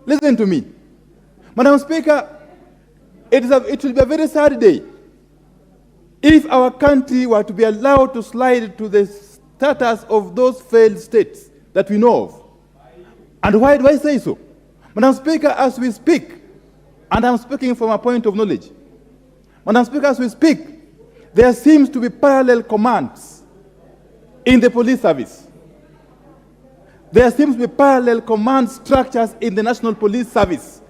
Listen to me. Madam Speaker, it will be a very sad day if our country were to be allowed to slide to the status of those failed states that we know of. And why do I say so? Madam Speaker, as we speak, and I'm speaking from a point of knowledge, Madam Speaker, as we speak, there seems to be parallel commands in the police service. There seems to be parallel command structures in the National Police Service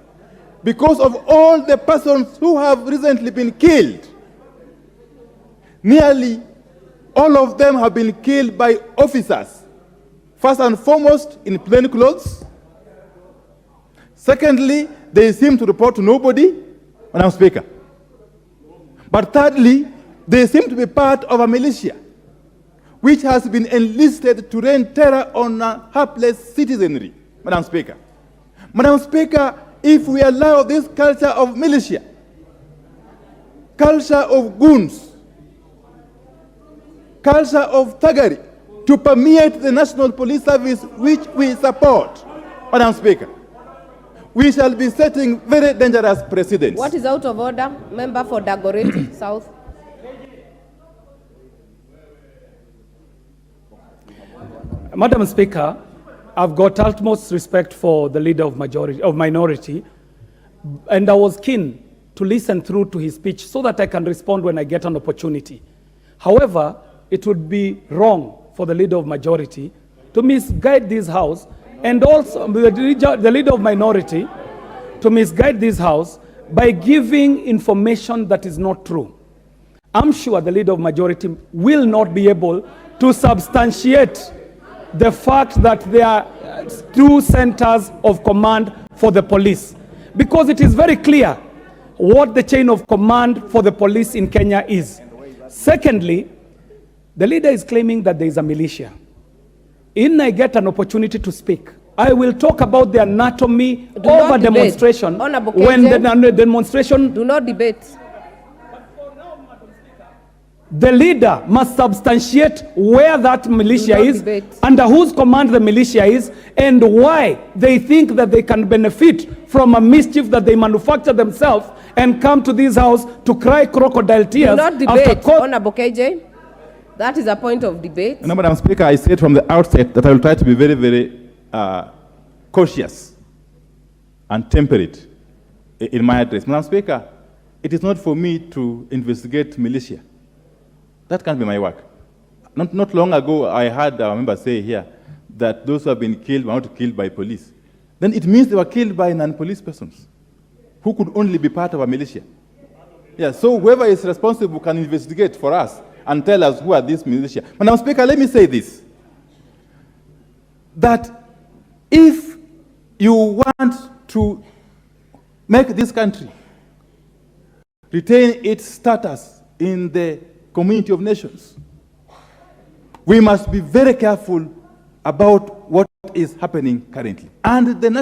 because of all the persons who have recently been killed. Nearly all of them have been killed by officers, first and foremost in plain clothes. Secondly, they seem to report to nobody, Madam Speaker. But thirdly, they seem to be part of a militia which has been enlisted to rain terror on a helpless citizenry, Madam Speaker. Madam Speaker, if we allow this culture of militia, culture of goons, culture of thuggery to permeate the National Police Service, which we support, Madam Speaker, we shall be setting very dangerous precedents. What is out of order? Member for Dagoretti South. Madam Speaker, I've got utmost respect for the leader of minority, and I was keen to listen through to his speech so that I can respond when I get an opportunity. However, it would be wrong for the leader of majority to misguide this House, and also the leader of minority to misguide this House by giving information that is not true. I'm sure the leader of majority will not be able to substantiate the fact that there are two centers of command for the police, because it is very clear what the chain of command for the police in Kenya is. Secondly, the leader is claiming that there is a militia. In I get an opportunity to speak, I will talk about the anatomy of a demonstration. When the demonstration... Do not debate. The leader must substantiate where that militia is, debate. under whose command the militia is, and why they think that they can benefit from a mischief that they manufacture themselves and come to this House to cry crocodile tears. Do not debate, Honorable KJ. That is a point of debate. No, Madam Speaker, I said from the outset that I will try to be very, very cautious and temperate in my address. Madam Speaker, it is not for me to investigate militia. That can't be my work. Not long ago, I heard a member say here that those who have been killed were not killed by police. Then it means they were killed by non-police persons who could only be part of a militia. Yeah, so whoever is responsible can investigate for us and tell us who are these militia. Madam Speaker, let me say this, that if you want to make this country retain its status in the community of nations, we must be very careful about what is happening currently. And the